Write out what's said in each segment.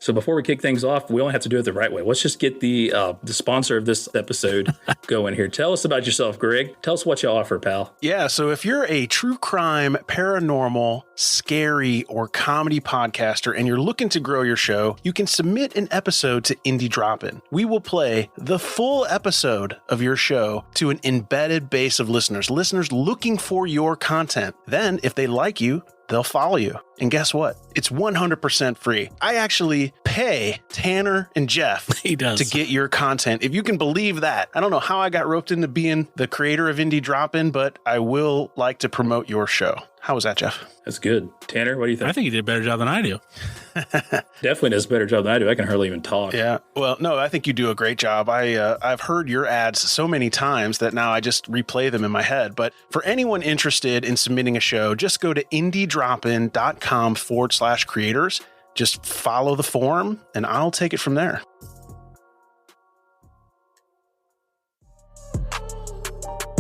So before we kick things off, we only have to do it the right way. Let's just get the sponsor of this episode going here. Tell us about yourself, Greg. Tell us what you offer, pal. Yeah, so if you're a true crime, paranormal, scary, or comedy podcaster and you're looking to grow your show, you can submit an episode to Indie Drop-In. We will play the full episode of your show to an embedded base of listeners looking for your content. Then, if they like you, they'll follow you. And guess what? It's 100% free. I actually pay Tanner and Jeff to get your content. If you can believe that. I don't know how I got roped into being the creator of Indie Drop-In, but I will like to promote your show. How was that, Jeff? That's good. Tanner, what do you think? I think you did a better job than I do. Definitely does a better job than I do. I can hardly even talk. Yeah. Well, no, I think you do a great job. I've heard your ads so many times that now I just replay them in my head. But for anyone interested in submitting a show, just go to indiedropin.com/creators. Just follow the form and I'll take it from there.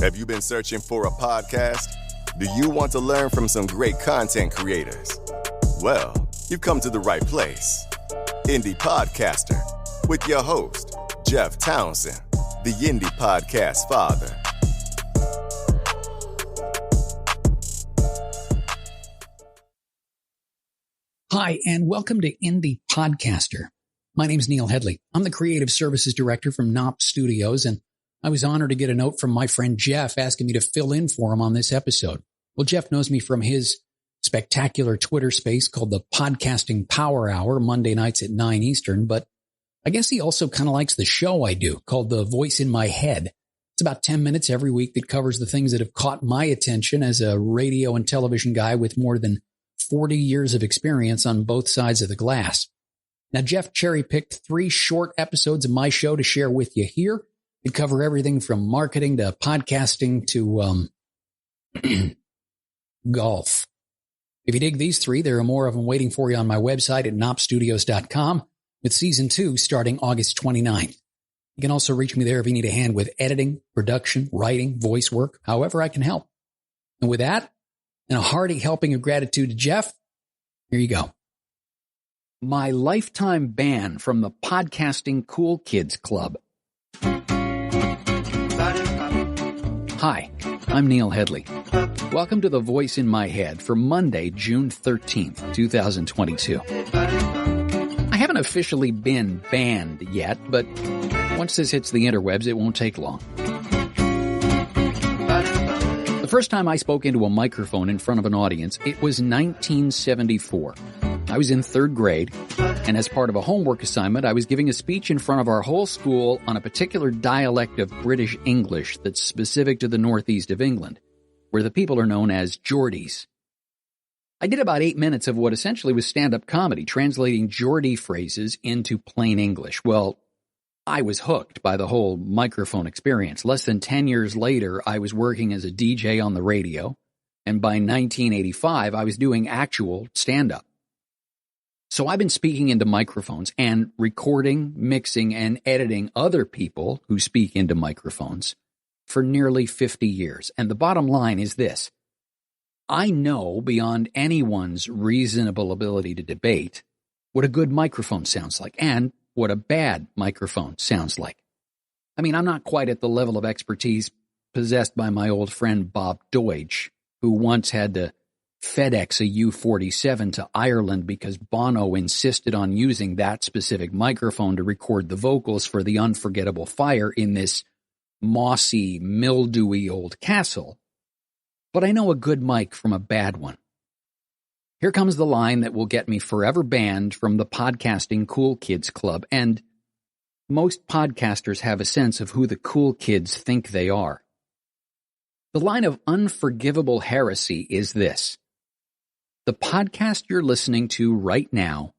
Have you been searching for a podcast? Do you want to learn from some great content creators? Well, you've come to the right place. Indie Podcaster with your host, Jeff Townsend, the Indie Podcast Father. Hi, and welcome to Indie Podcaster. My name's Neil Hedley. I'm the Creative Services Director from Knop Studios, and I was honored to get a note from my friend Jeff asking me to fill in for him on this episode. Well, Jeff knows me from his spectacular Twitter space called the Podcasting Power Hour, Monday nights at 9 Eastern, but I guess he also kind of likes the show I do called The Voice in My Head. It's about 10 minutes every week that covers the things that have caught my attention as a radio and television guy with more than 40 years of experience on both sides of the glass. Now, Jeff cherry-picked 3 short episodes of my show to share with you here. We cover everything from marketing to podcasting to golf. If you dig these 3, there are more of them waiting for you on my website at knopstudios.com, with season 2 starting August 29th. You can also reach me there if you need a hand with editing, production, writing, voice work, however I can help. And with that, and a hearty helping of gratitude to Jeff, here you go. My lifetime ban from the Podcasting Cool Kids Club. Hi, I'm Neil Hedley. Welcome to The Voice in My Head for Monday, June 13th, 2022. I haven't officially been banned yet, but once this hits the interwebs, it won't take long. The first time I spoke into a microphone in front of an audience, it was 1974. I was in 3rd grade, and as part of a homework assignment, I was giving a speech in front of our whole school on a particular dialect of British English that's specific to the northeast of England, where the people are known as Geordies. I did about 8 minutes of what essentially was stand-up comedy, translating Geordie phrases into plain English. Well, I was hooked by the whole microphone experience. Less than 10 years later, I was working as a DJ on the radio, and by 1985, I was doing actual stand-up. So I've been speaking into microphones and recording, mixing, and editing other people who speak into microphones for nearly 50 years. And the bottom line is this. I know beyond anyone's reasonable ability to debate what a good microphone sounds like and what a bad microphone sounds like. I mean, I'm not quite at the level of expertise possessed by my old friend Bob Deutsch, who once had to FedEx a U-47 to Ireland because Bono insisted on using that specific microphone to record the vocals for The Unforgettable Fire in this mossy, mildewy old castle. But I know a good mic from a bad one. Here comes the line that will get me forever banned from the Podcasting Cool Kids Club, and most podcasters have a sense of who the cool kids think they are. The line of unforgivable heresy is this. The podcast you're listening to right now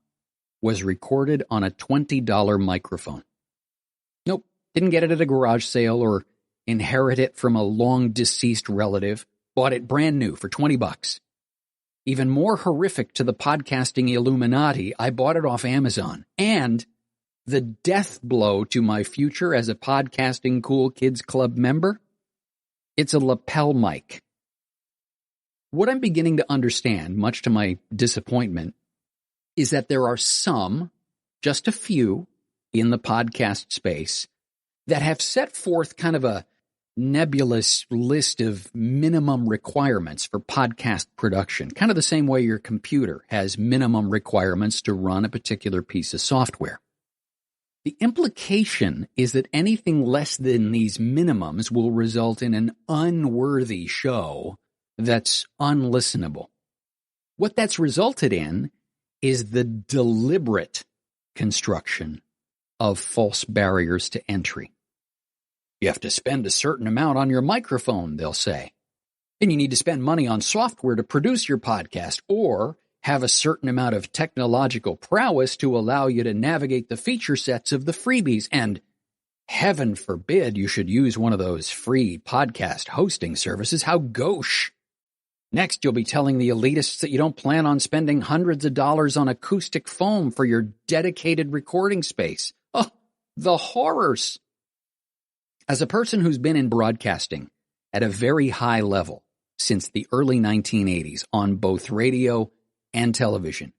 was recorded on a $20 microphone. Nope, didn't get it at a garage sale or inherit it from a long-deceased relative. Bought it brand new for $20. Even more horrific to the podcasting Illuminati, I bought it off Amazon. And the death blow to my future as a Podcasting Cool Kids Club member? It's a lapel mic. What I'm beginning to understand, much to my disappointment, is that there are some, just a few in the podcast space, that have set forth kind of a nebulous list of minimum requirements for podcast production, kind of the same way your computer has minimum requirements to run a particular piece of software. The implication is that anything less than these minimums will result in an unworthy show that's unlistenable. What that's resulted in is the deliberate construction of false barriers to entry. You have to spend a certain amount on your microphone, they'll say. And you need to spend money on software to produce your podcast, or have a certain amount of technological prowess to allow you to navigate the feature sets of the freebies. And heaven forbid you should use one of those free podcast hosting services. How gauche. Next, you'll be telling the elitists that you don't plan on spending hundreds of dollars on acoustic foam for your dedicated recording space. Oh, the horrors. As a person who's been in broadcasting at a very high level since the early 1980s on both radio and television,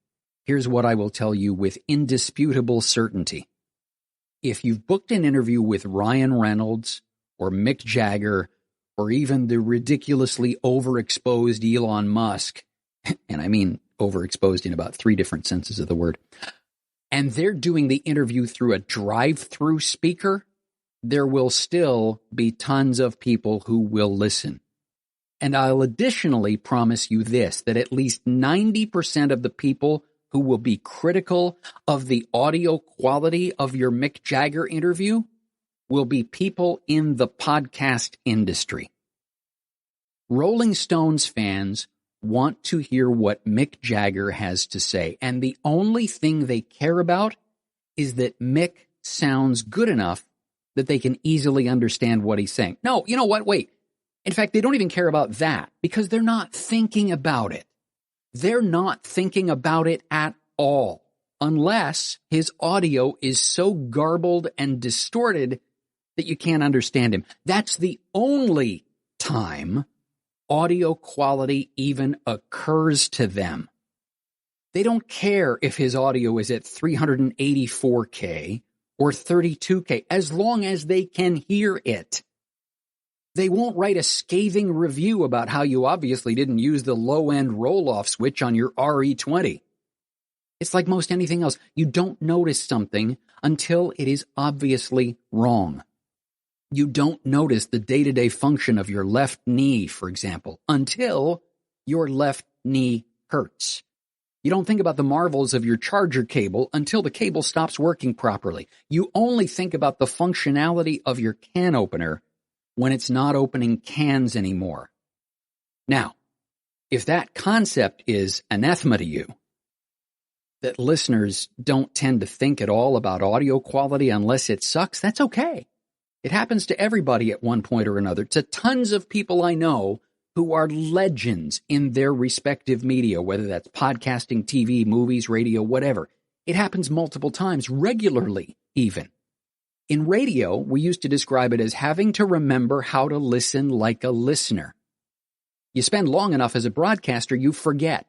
here's what I will tell you with indisputable certainty. If you've booked an interview with Ryan Reynolds or Mick Jagger or even the ridiculously overexposed Elon Musk, and I mean overexposed in about 3 different senses of the word, and they're doing the interview through a drive-through speaker, there will still be tons of people who will listen. And I'll additionally promise you this, that at least 90% of the people who will be critical of the audio quality of your Mick Jagger interview will be people in the podcast industry. Rolling Stones fans want to hear what Mick Jagger has to say, and the only thing they care about is that Mick sounds good enough that they can easily understand what he's saying. No, you know what? Wait. In fact, they don't even care about that because they're not thinking about it. They're not thinking about it at all, unless his audio is so garbled and distorted that you can't understand him. That's the only time audio quality even occurs to them. They don't care if his audio is at 384K or 32K, as long as they can hear it. They won't write a scathing review about how you obviously didn't use the low-end roll-off switch on your RE20. It's like most anything else. You don't notice something until it is obviously wrong. You don't notice the day-to-day function of your left knee, for example, until your left knee hurts. You don't think about the marvels of your charger cable until the cable stops working properly. You only think about the functionality of your can opener when it's not opening cans anymore. Now, if that concept is anathema to you, that listeners don't tend to think at all about audio quality unless it sucks, that's okay. It happens to everybody at one point or another, to tons of people I know who are legends in their respective media, whether that's podcasting, TV, movies, radio, whatever. It happens multiple times, regularly even. In radio, we used to describe it as having to remember how to listen like a listener. You spend long enough as a broadcaster, you forget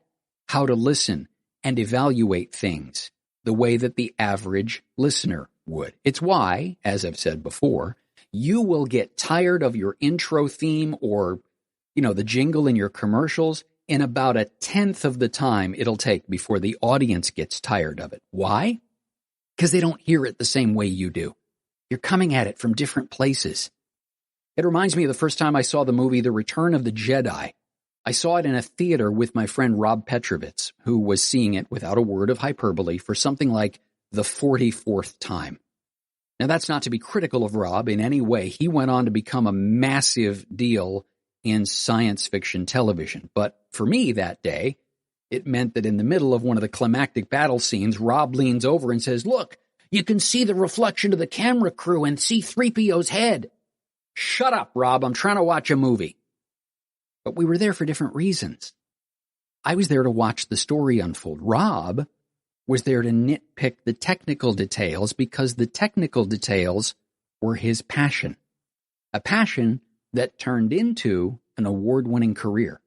how to listen and evaluate things the way that the average listener would. It's why, as I've said before, you will get tired of your intro theme or, the jingle in your commercials in about 1/10 of the time it'll take before the audience gets tired of it. Why? Because they don't hear it the same way you do. You're coming at it from different places. It reminds me of the first time I saw the movie The Return of the Jedi. I saw it in a theater with my friend Rob Petrovitz, who was seeing it without a word of hyperbole for something like the 44th time. Now, that's not to be critical of Rob in any way. He went on to become a massive deal in science fiction television. But for me that day, it meant that in the middle of one of the climactic battle scenes, Rob leans over and says, "Look, you can see the reflection of the camera crew and see 3PO's head." Shut up, Rob. I'm trying to watch a movie. But we were there for different reasons. I was there to watch the story unfold. Rob was there to nitpick the technical details because the technical details were his passion. A passion that turned into an award-winning career.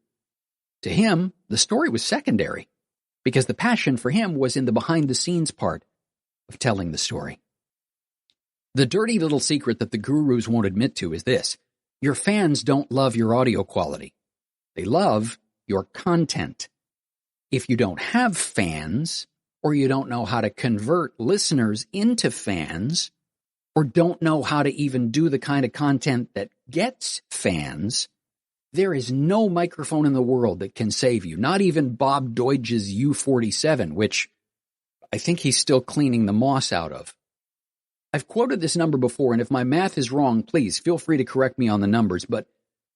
To him, the story was secondary because the passion for him was in the behind-the-scenes part. of telling the story. The dirty little secret that the gurus won't admit to is this: your fans don't love your audio quality. They love your content. If you don't have fans, or you don't know how to convert listeners into fans, or don't know how to even do the kind of content that gets fans, there is no microphone in the world that can save you. Not even Bob Deutsch's U47, which I think he's still cleaning the moss out of. I've quoted this number before, and if my math is wrong, please feel free to correct me on the numbers, but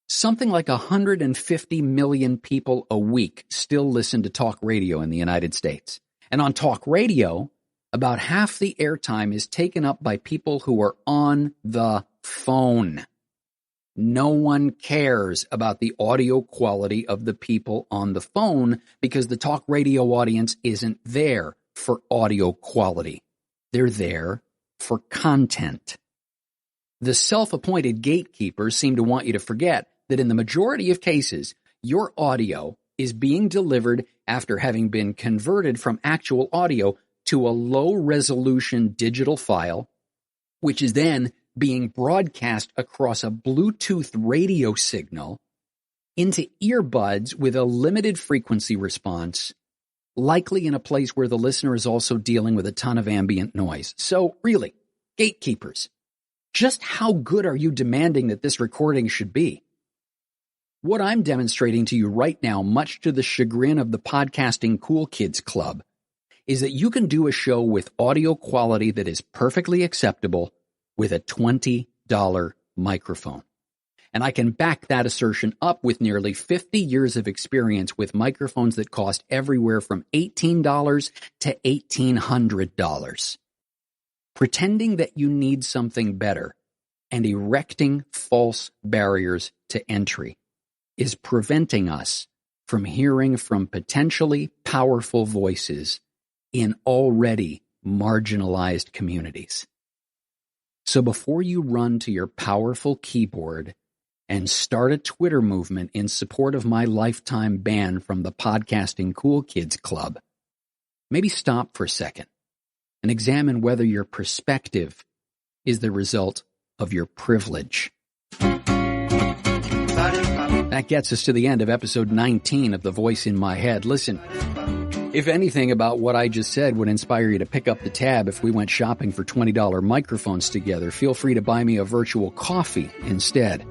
something like 150 million people a week still listen to talk radio in the United States. And on talk radio, about half the airtime is taken up by people who are on the phone. No one cares about the audio quality of the people on the phone because the talk radio audience isn't there for audio quality. They're there for content. The self-appointed gatekeepers seem to want you to forget that in the majority of cases, your audio is being delivered after having been converted from actual audio to a low-resolution digital file, which is then being broadcast across a Bluetooth radio signal into earbuds with a limited frequency response, likely in a place where the listener is also dealing with a ton of ambient noise. So really, gatekeepers, just how good are you demanding that this recording should be? What I'm demonstrating to you right now, much to the chagrin of the Podcasting Cool Kids Club, is that you can do a show with audio quality that is perfectly acceptable with a $20 microphone. And I can back that assertion up with nearly 50 years of experience with microphones that cost everywhere from $18 to $1,800. Pretending that you need something better and erecting false barriers to entry is preventing us from hearing from potentially powerful voices in already marginalized communities. So before you run to your powerful keyboard and start a Twitter movement in support of my lifetime ban from the Podcasting Cool Kids Club, maybe stop for a second and examine whether your perspective is the result of your privilege. That gets us to the end of episode 19 of The Voice in My Head. Listen, if anything about what I just said would inspire you to pick up the tab if we went shopping for $20 microphones together, feel free to buy me a virtual coffee instead.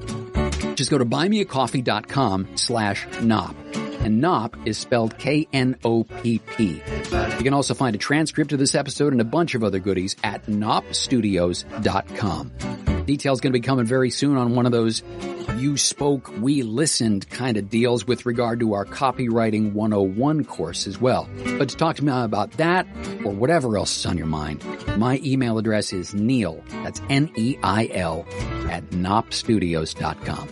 Just go to buymeacoffee.com/Knopp. And Knopp is spelled K-N-O-P-P. You can also find a transcript of this episode and a bunch of other goodies at knoppstudios.com. Details going to be coming very soon on one of those you spoke, we listened kind of deals with regard to our Copywriting 101 course as well. But to talk to me about that or whatever else is on your mind, my email address is Neil, that's N-E-I-L, at knoppstudios.com.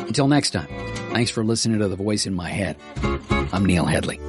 Until next time, thanks for listening to The Voice in My Head. I'm Neil Hedley.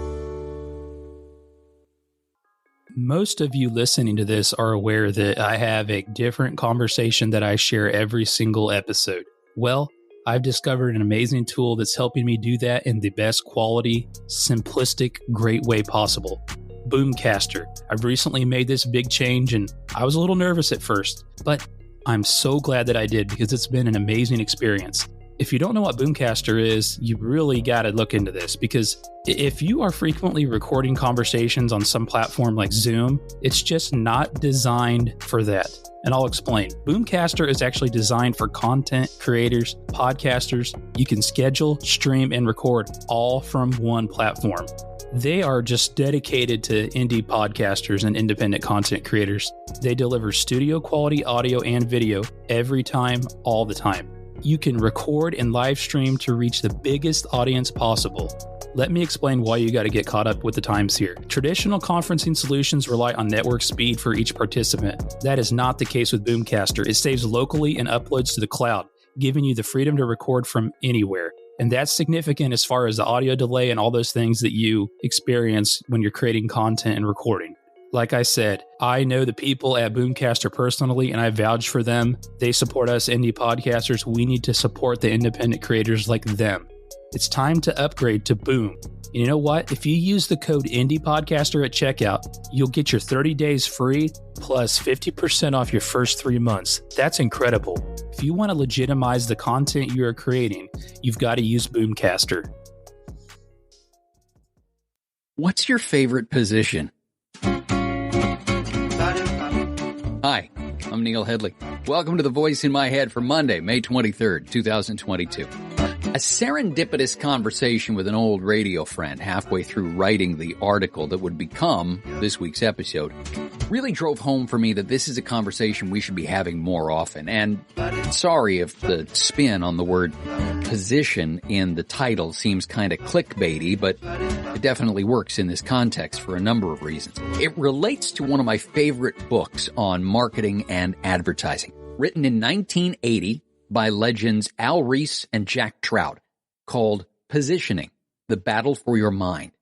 Most of you listening to this are aware that I have a different conversation that I share every single episode. Well, I've discovered an amazing tool that's helping me do that in the best quality, simplistic, great way possible. Boomcaster. I've recently made this big change and I was a little nervous at first, but I'm so glad that I did because it's been an amazing experience. If you don't know what Boomcaster is, you really got to look into this because if you are frequently recording conversations on some platform like Zoom, it's just not designed for that. And I'll explain. Boomcaster is actually designed for content creators, podcasters. You can schedule, stream, and record all from one platform. They are just dedicated to indie podcasters and independent content creators. They deliver studio quality audio and video every time, all the time. You can record and live stream to reach the biggest audience possible. Let me explain why you got to get caught up with the times here. Traditional conferencing solutions rely on network speed for each participant. That is not the case with Boomcaster. It saves locally and uploads to the cloud, giving you the freedom to record from anywhere. And that's significant as far as the audio delay and all those things that you experience when you're creating content and recording. Like I said, I know the people at Boomcaster personally, and I vouch for them. They support us indie podcasters. We need to support the independent creators like them. It's time to upgrade to Boom. And you know what? If you use the code IndiePodcaster at checkout, you'll get your 30 days free plus 50% off your first 3 months. That's incredible. If you want to legitimize the content you are creating, you've got to use Boomcaster. What's your favorite position? Hi, I'm Neil Hedley. Welcome to The Voice in My Head for Monday, May 23rd, 2022. A serendipitous conversation with an old radio friend halfway through writing the article that would become this week's episode really drove home for me that this is a conversation we should be having more often. And sorry if the spin on the word position in the title seems kind of clickbaity, but it definitely works in this context for a number of reasons. It relates to one of my favorite books on marketing and advertising, written in 1980 by legends Al Ries and Jack Trout, called Positioning, The Battle for Your Mind.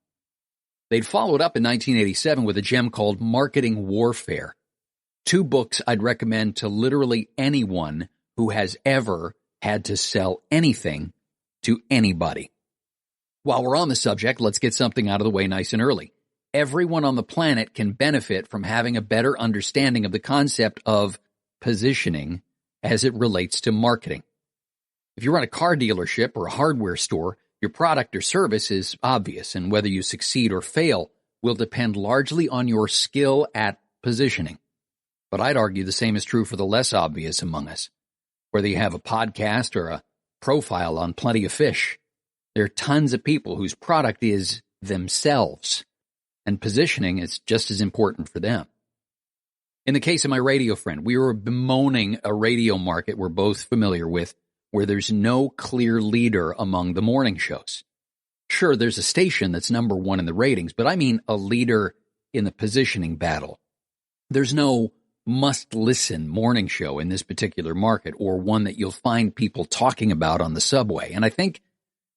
They'd followed up in 1987 with a gem called Marketing Warfare. 2 books I'd recommend to literally anyone who has ever had to sell anything to anybody. While we're on the subject, let's get something out of the way nice and early. Everyone on the planet can benefit from having a better understanding of the concept of positioning as it relates to marketing. If you run a car dealership or a hardware store, your product or service is obvious, and whether you succeed or fail will depend largely on your skill at positioning. But I'd argue the same is true for the less obvious among us. Whether you have a podcast or a profile on Plenty of Fish, there are tons of people whose product is themselves, and positioning is just as important for them. In the case of my radio friend, we were bemoaning a radio market we're both familiar with, where there's no clear leader among the morning shows. Sure, there's a station that's number 1 in the ratings, but I mean a leader in the positioning battle. There's no must-listen morning show in this particular market, or one that you'll find people talking about on the subway. And I think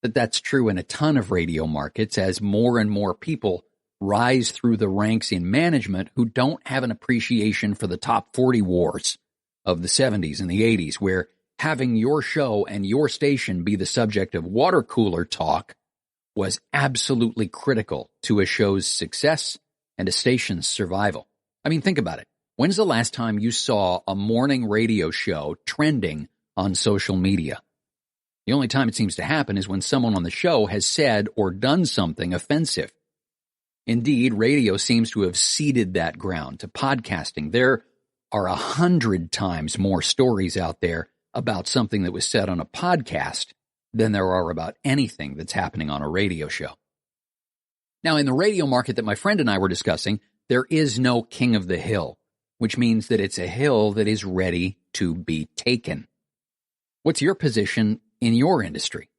that that's true in a ton of radio markets as more and more people rise through the ranks in management who don't have an appreciation for the top 40 wars of the 70s and the 80s, where having your show and your station be the subject of water cooler talk was absolutely critical to a show's success and a station's survival. I mean, think about it. When's the last time you saw a morning radio show trending on social media? The only time it seems to happen is when someone on the show has said or done something offensive. Indeed, radio seems to have ceded that ground to podcasting. There are 100 times more stories out there about something that was said on a podcast than there are about anything that's happening on a radio show. Now, in the radio market that my friend and I were discussing, there is no king of the hill, which means that it's a hill that is ready to be taken. What's your position in your industry?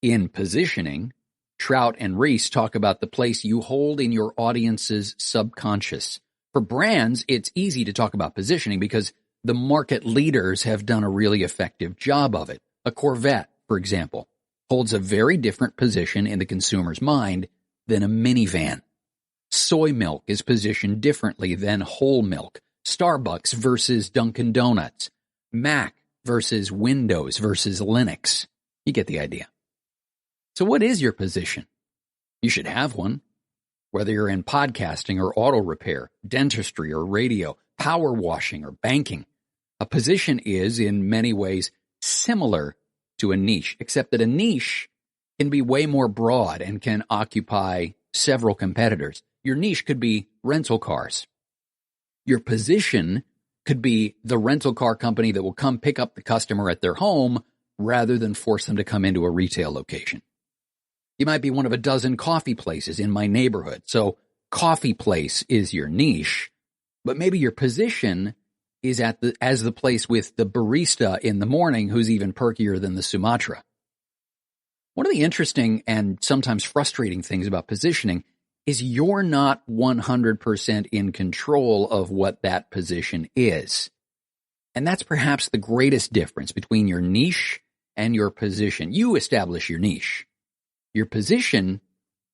In positioning, Trout and Reese talk about the place you hold in your audience's subconscious. For brands, it's easy to talk about positioning because the market leaders have done a really effective job of it. A Corvette, for example, holds a very different position in the consumer's mind than a minivan. Soy milk is positioned differently than whole milk. Starbucks versus Dunkin' Donuts. Mac versus Windows versus Linux. You get the idea. So what is your position? You should have one. Whether you're in podcasting or auto repair, dentistry or radio, power washing or banking, a position is, in many ways, similar to a niche, except that a niche can be way more broad and can occupy several competitors. Your niche could be rental cars. Your position could be the rental car company that will come pick up the customer at their home rather than force them to come into a retail location. You might be one of a dozen coffee places in my neighborhood, so coffee place is your niche, but maybe your position is as the place with the barista in the morning who's even perkier than the Sumatra. One of the interesting and sometimes frustrating things about positioning is you're not 100% in control of what that position is. And that's perhaps the greatest difference between your niche and your position. You establish your niche. Your position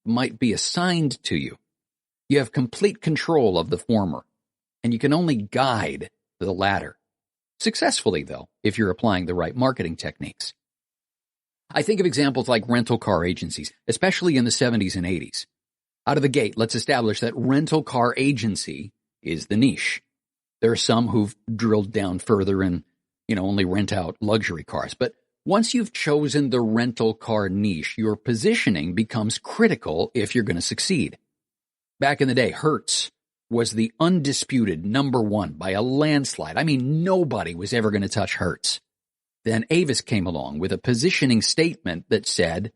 might be assigned to you. You have complete control of the former, and you can only guide the latter. Successfully, though, if you're applying the right marketing techniques. I think of examples like rental car agencies, especially in the 70s and 80s. Out of the gate, let's establish that rental car agency is the niche. There are some who've drilled down further and, only rent out luxury cars. But once you've chosen the rental car niche, your positioning becomes critical if you're going to succeed. Back in the day, Hertz was the undisputed number one by a landslide. I mean, nobody was ever going to touch Hertz. Then Avis came along with a positioning statement that said,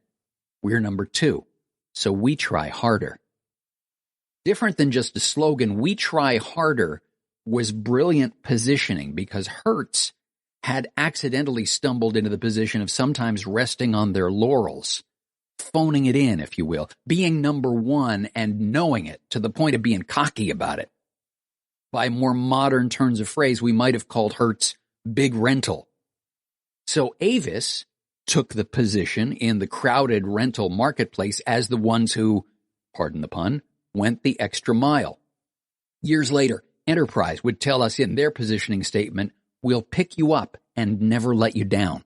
we're number two, so we try harder. Different than just a slogan, we try harder was brilliant positioning because Hertz had accidentally stumbled into the position of sometimes resting on their laurels, phoning it in, if you will, being number one and knowing it to the point of being cocky about it. By more modern turns of phrase, we might have called Hertz big rental. So Avis took the position in the crowded rental marketplace as the ones who, pardon the pun, went the extra mile. Years later, Enterprise would tell us in their positioning statement, we'll pick you up and never let you down.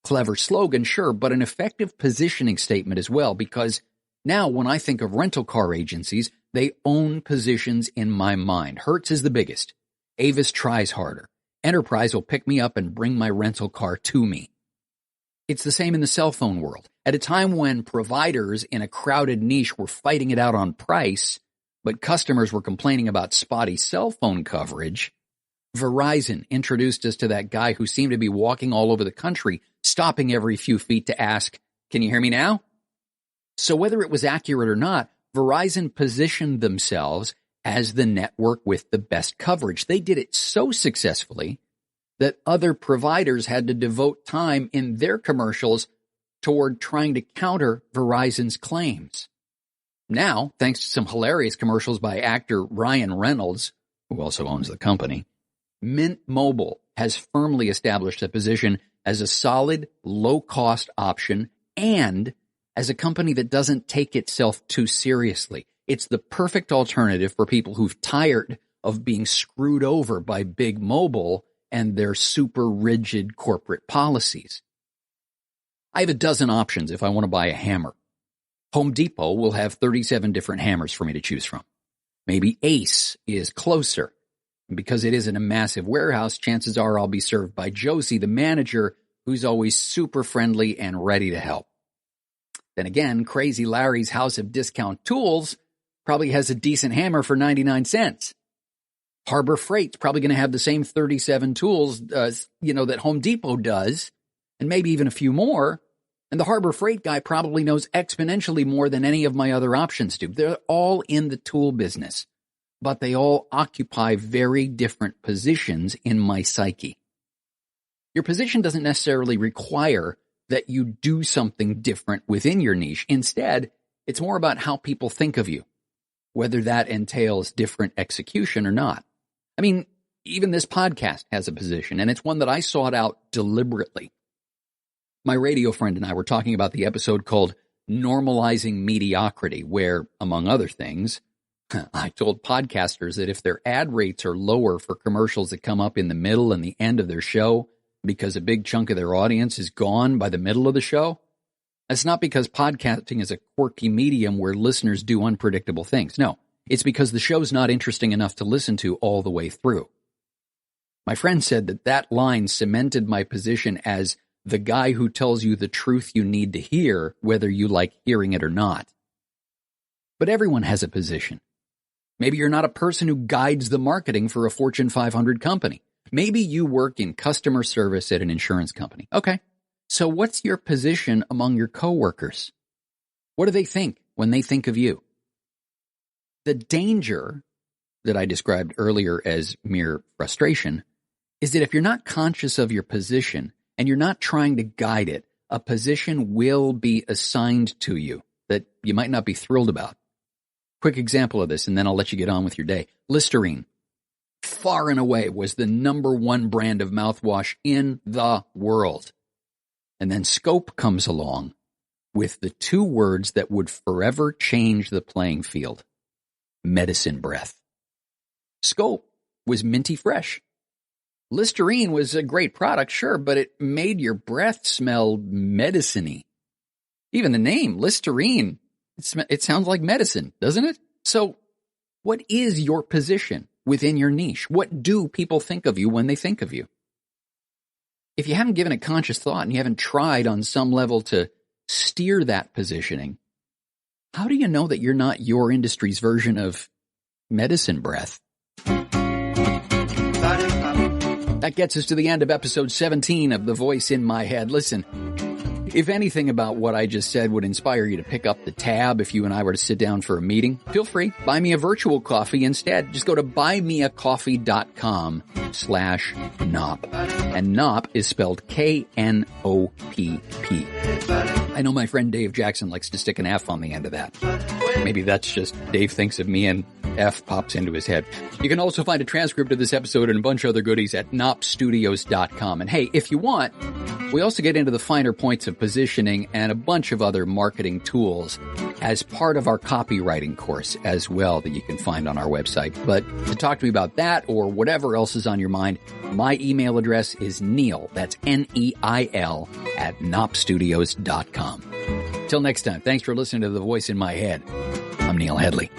Clever slogan, sure, but an effective positioning statement as well, because now when I think of rental car agencies, they own positions in my mind. Hertz is the biggest. Avis tries harder. Enterprise will pick me up and bring my rental car to me. It's the same in the cell phone world. At a time when providers in a crowded niche were fighting it out on price, but customers were complaining about spotty cell phone coverage, Verizon introduced us to that guy who seemed to be walking all over the country, stopping every few feet to ask, can you hear me now? So whether it was accurate or not, Verizon positioned themselves as the network with the best coverage. They did it so successfully that other providers had to devote time in their commercials toward trying to counter Verizon's claims. Now, thanks to some hilarious commercials by actor Ryan Reynolds, who also owns the company, Mint Mobile has firmly established a position as a solid, low-cost option and as a company that doesn't take itself too seriously. It's the perfect alternative for people who've tired of being screwed over by Big Mobile and their super rigid corporate policies. I have a dozen options if I want to buy a hammer. Home Depot will have 37 different hammers for me to choose from. Maybe Ace is closer. And because it isn't a massive warehouse, chances are I'll be served by Josie, the manager, who's always super friendly and ready to help. Then again, Crazy Larry's House of Discount Tools probably has a decent hammer for 99 cents. Harbor Freight's probably going to have the same 37 tools, that Home Depot does, and maybe even a few more. And the Harbor Freight guy probably knows exponentially more than any of my other options do. They're all in the tool business, but they all occupy very different positions in my psyche. Your position doesn't necessarily require that you do something different within your niche. Instead, it's more about how people think of you, whether that entails different execution or not. I mean, even this podcast has a position, and it's one that I sought out deliberately. My radio friend and I were talking about the episode called Normalizing Mediocrity, where, among other things, I told podcasters that if their ad rates are lower for commercials that come up in the middle and the end of their show because a big chunk of their audience is gone by the middle of the show, that's not because podcasting is a quirky medium where listeners do unpredictable things. No, it's because the show's not interesting enough to listen to all the way through. My friend said that line cemented my position as the guy who tells you the truth you need to hear, whether you like hearing it or not. But everyone has a position. Maybe you're not a person who guides the marketing for a Fortune 500 company. Maybe you work in customer service at an insurance company. Okay, so what's your position among your coworkers? What do they think when they think of you? The danger that I described earlier as mere frustration is that if you're not conscious of your position and you're not trying to guide it, a position will be assigned to you that you might not be thrilled about. Quick example of this, and then I'll let you get on with your day. Listerine, far and away, was the number one brand of mouthwash in the world. And then Scope comes along with the two words that would forever change the playing field: medicine breath. Scope was minty fresh. Listerine was a great product, sure, but it made your breath smell medicine-y. Even the name, Listerine, it sounds like medicine, doesn't it? So what is your position within your niche? What do people think of you when they think of you? If you haven't given it conscious thought and you haven't tried on some level to steer that positioning, how do you know that you're not your industry's version of medicine breath? That gets us to the end of episode 17 of The Voice in My Head. Listen, if anything about what I just said would inspire you to pick up the tab if you and I were to sit down for a meeting, feel free. Buy me a virtual coffee instead. Just go to buymeacoffee.com/Knopp. And Knopp is spelled K-N-O-P-P. I know my friend Dave Jackson likes to stick an F on the end of that. Maybe that's just Dave thinks of me and F pops into his head. You can also find a transcript of this episode and a bunch of other goodies at knoppstudios.com. And hey, if you want, we also get into the finer points of positioning and a bunch of other marketing tools as part of our copywriting course as well that you can find on our website. But to talk to me about that or whatever else is on your mind, my email address is Neil, that's Neil, at knoppstudios.com. Till next time, thanks for listening to The Voice in My Head. I'm Neil Hedley.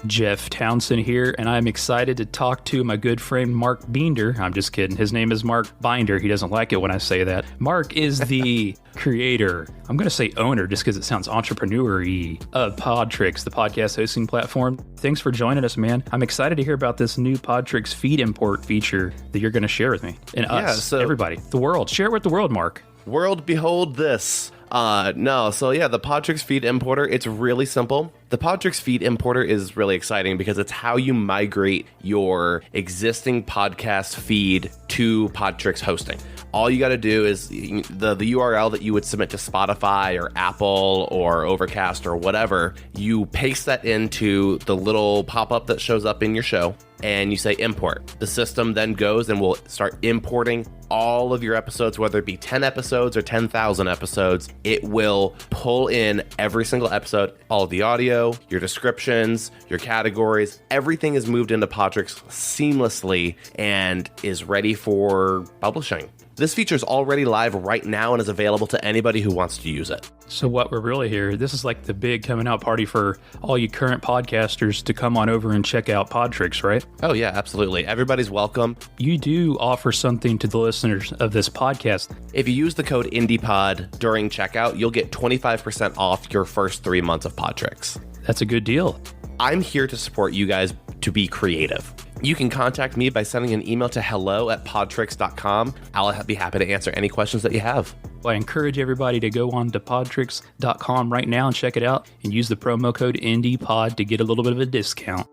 Jeff Townsend here, and I'm excited to talk to my good friend Mark Binder. I'm just kidding. His name is Mark Binder. He doesn't like it when I say that. Mark is the creator, I'm going to say owner just because it sounds entrepreneur-y, of Podtrix, the podcast hosting platform. Thanks for joining us, man. I'm excited to hear about this new Podtrix feed import feature that you're going to share with me and us, everybody, the world. Share it with the world, Mark. World, behold this. The Podtrix feed importer, it's really simple. The Podtrix feed importer is really exciting because it's how you migrate your existing podcast feed to Podtrix hosting. All you got to do is the URL that you would submit to Spotify or Apple or Overcast or whatever, you paste that into the little pop-up that shows up in your show and you say import. The system then goes and will start importing all of your episodes, whether it be 10 episodes or 10,000 episodes. It will pull in every single episode, all of the audio, your descriptions, your categories. Everything is moved into Podtrix seamlessly and is ready for publishing. This feature is already live right now and is available to anybody who wants to use it. So what we're really here, this is like the big coming out party for all you current podcasters to come on over and check out Podtrix, right? Oh yeah, absolutely. Everybody's welcome. You do offer something to the listeners of this podcast. If you use the code IndiePod during checkout, you'll get 25% off your first 3 months of Podtrix. That's a good deal. I'm here to support you guys to be creative. You can contact me by sending an email to hello@podtrix.com. I'll be happy to answer any questions that you have. Well, I encourage everybody to go on to podtrix.com right now and check it out and use the promo code IndiePod to get a little bit of a discount.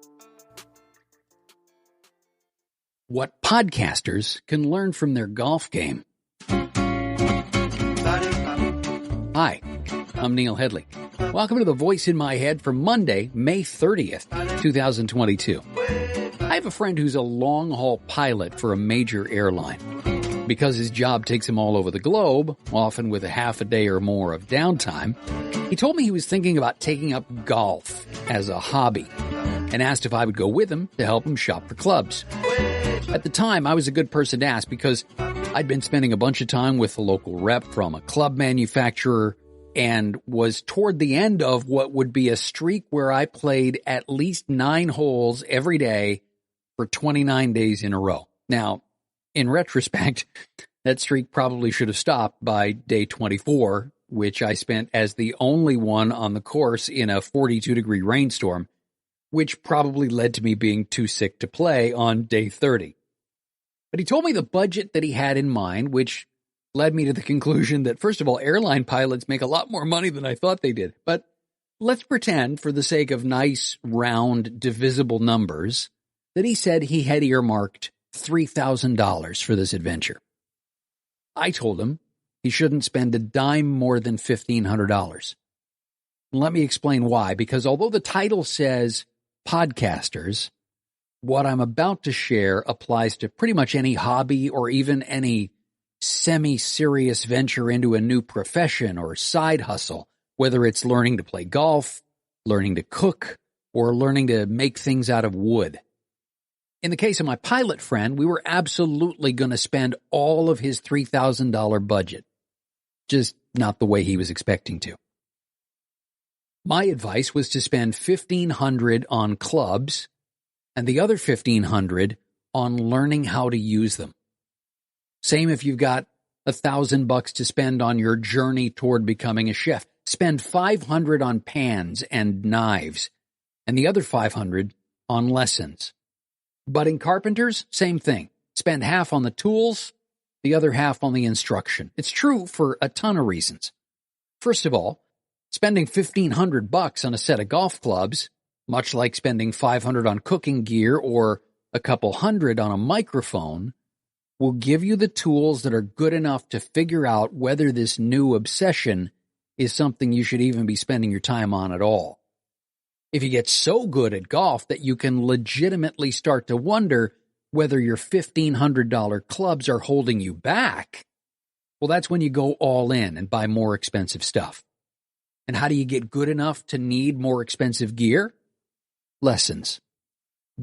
What podcasters can learn from their golf game. Hi, I'm Neil Hedley. Welcome to The Voice in My Head for Monday, May 30th, 2022. I have a friend who's a long-haul pilot for a major airline. Because his job takes him all over the globe, often with a half a day or more of downtime, he told me he was thinking about taking up golf as a hobby and asked if I would go with him to help him shop for clubs. At the time, I was a good person to ask because I'd been spending a bunch of time with a local rep from a club manufacturer and was toward the end of what would be a streak where I played at least 9 holes every day for 29 days in a row. Now, in retrospect, that streak probably should have stopped by day 24, which I spent as the only one on the course in a 42-degree rainstorm, which probably led to me being too sick to play on day 30. But he told me the budget that he had in mind, which led me to the conclusion that, first of all, airline pilots make a lot more money than I thought they did. But let's pretend, for the sake of nice, round, divisible numbers, that he said he had earmarked $3,000 for this adventure. I told him he shouldn't spend a dime more than $1,500. Let me explain why, because although the title says podcasters, what I'm about to share applies to pretty much any hobby or even any semi-serious venture into a new profession or side hustle, whether it's learning to play golf, learning to cook, or learning to make things out of wood. In the case of my pilot friend, we were absolutely going to spend all of his $3,000 budget, just not the way he was expecting to. My advice was to spend $1,500 on clubs and the other $1,500 on learning how to use them. Same if you've got $1,000 to spend on your journey toward becoming a chef. Spend $500 on pans and knives, and the other $500 on lessons. Budding carpenters, same thing. Spend half on the tools, the other half on the instruction. It's true for a ton of reasons. First of all, spending $1,500 on a set of golf clubs, much like spending $500 on cooking gear or a couple hundred on a microphone, will give you the tools that are good enough to figure out whether this new obsession is something you should even be spending your time on at all. If you get so good at golf that you can legitimately start to wonder whether your $1,500 clubs are holding you back, well, that's when you go all in and buy more expensive stuff. And how do you get good enough to need more expensive gear? Lessons.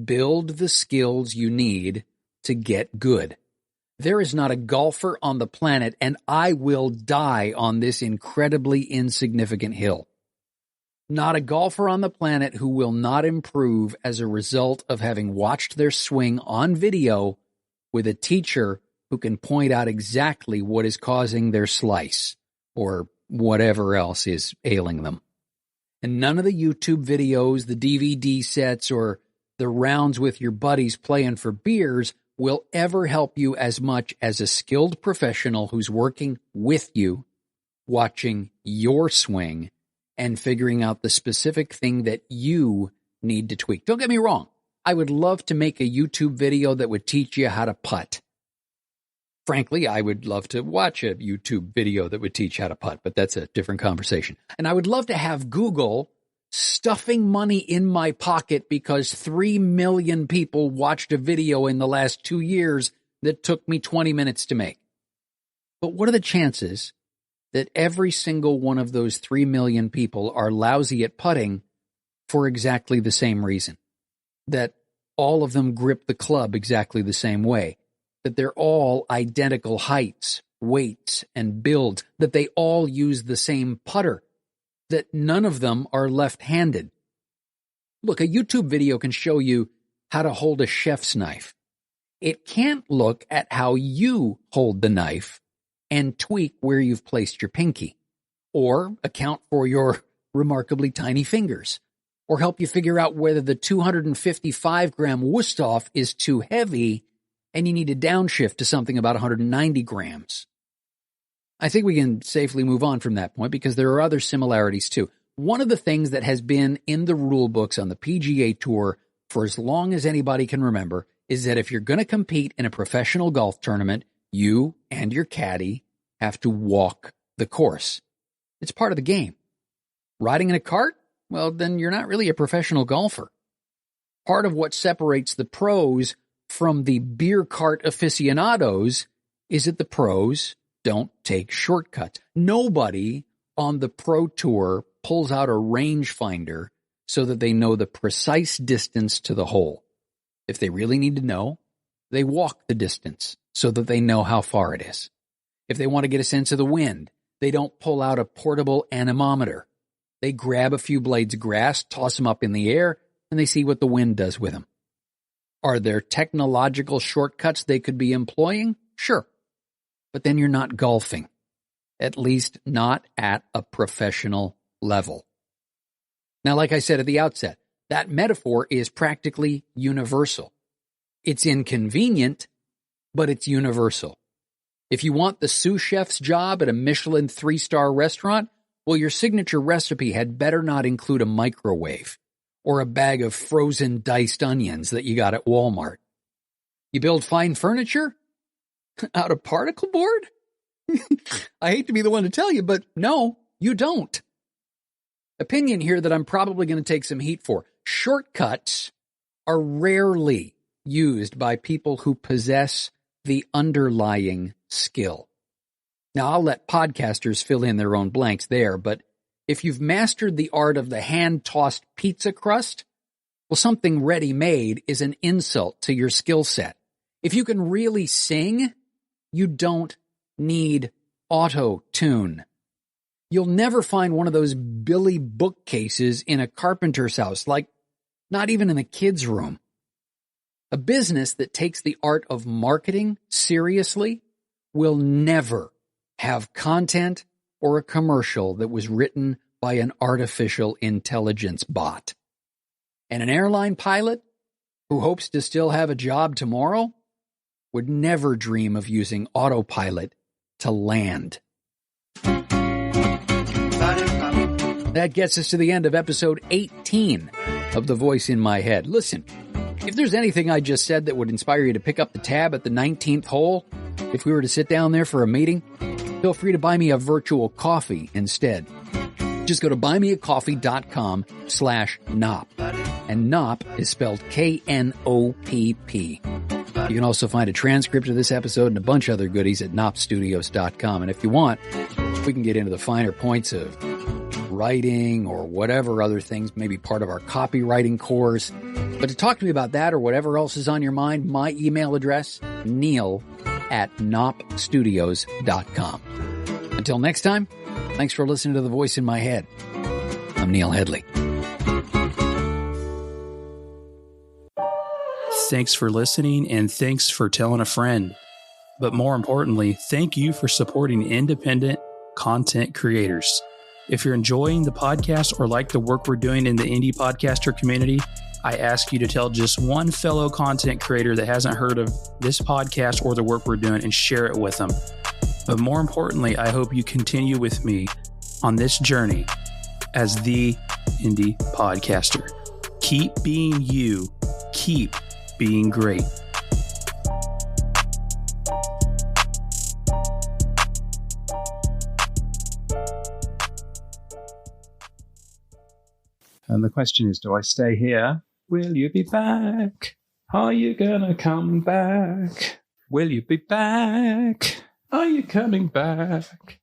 Build the skills you need to get good. There is not a golfer on the planet, and I will die on this incredibly insignificant hill. Not a golfer on the planet who will not improve as a result of having watched their swing on video with a teacher who can point out exactly what is causing their slice or whatever else is ailing them. And none of the YouTube videos, the DVD sets, or the rounds with your buddies playing for beers will ever help you as much as a skilled professional who's working with you, watching your swing, and figuring out the specific thing that you need to tweak. Don't get me wrong. I would love to make a YouTube video that would teach you how to putt. Frankly, I would love to watch a YouTube video that would teach how to putt, but that's a different conversation. And I would love to have Google stuffing money in my pocket because 3 million people watched a video in the last 2 years that took me 20 minutes to make. But what are the chances that every single one of those 3 million people are lousy at putting for exactly the same reason? That all of them grip the club exactly the same way? That they're all identical heights, weights, and builds, that they all use the same putter, that none of them are left-handed. Look, a YouTube video can show you how to hold a chef's knife. It can't look at how you hold the knife and tweak where you've placed your pinky, or account for your remarkably tiny fingers, or help you figure out whether the 255-gram Wusthof is too heavy and you need to downshift to something about 190 grams. I think we can safely move on from that point because there are other similarities too. One of the things that has been in the rule books on the PGA Tour for as long as anybody can remember is that if you're going to compete in a professional golf tournament, you and your caddy have to walk the course. It's part of the game. Riding in a cart? Well, then you're not really a professional golfer. Part of what separates the pros from the beer cart aficionados is that the pros don't take shortcuts. Nobody on the pro tour pulls out a rangefinder so that they know the precise distance to the hole. If they really need to know, they walk the distance so that they know how far it is. If they want to get a sense of the wind, they don't pull out a portable anemometer. They grab a few blades of grass, toss them up in the air, and they see what the wind does with them. Are there technological shortcuts they could be employing? Sure. But then you're not golfing. At least not at a professional level. Now, like I said at the outset, that metaphor is practically universal. It's inconvenient, but it's universal. If you want the sous chef's job at a Michelin 3-star restaurant, well, your signature recipe had better not include a microwave or a bag of frozen diced onions that you got at Walmart. You build fine furniture out of particle board? I hate to be the one to tell you, but no, you don't. Opinion here that I'm probably going to take some heat for. Shortcuts are rarely used by people who possess the underlying skill. Now, I'll let podcasters fill in their own blanks there, but if you've mastered the art of the hand-tossed pizza crust, well, something ready-made is an insult to your skill set. If you can really sing, you don't need auto-tune. You'll never find one of those Billy bookcases in a carpenter's house, like not even in a kid's room. A business that takes the art of marketing seriously will never have content or a commercial that was written by an artificial intelligence bot. And an airline pilot who hopes to still have a job tomorrow would never dream of using autopilot to land. That gets us to the end of episode 18 of The Voice in My Head. Listen, if there's anything I just said that would inspire you to pick up the tab at the 19th hole, if we were to sit down there for a meeting, feel free to buy me a virtual coffee instead. Just go to buymeacoffee.com/Knopp. And Knopp is spelled K-N-O-P-P. You can also find a transcript of this episode and a bunch of other goodies at knoppstudios.com. And if you want, we can get into the finer points of writing or whatever other things, maybe part of our copywriting course. But to talk to me about that or whatever else is on your mind, my email address, neil@knoppstudios.com. Until next time, thanks for listening to The Voice in My Head. I'm Neil Hedley. Thanks for listening, and thanks for telling a friend. But more importantly, thank you for supporting independent content creators. If you're enjoying the podcast or like the work we're doing in the indie podcaster community, I ask you to tell just one fellow content creator that hasn't heard of this podcast or the work we're doing and share it with them. But more importantly, I hope you continue with me on this journey as the indie podcaster. Keep being you. Keep being great. And the question is, do I stay here? Will you be back? Are you gonna come back? Will you be back? Are you coming back?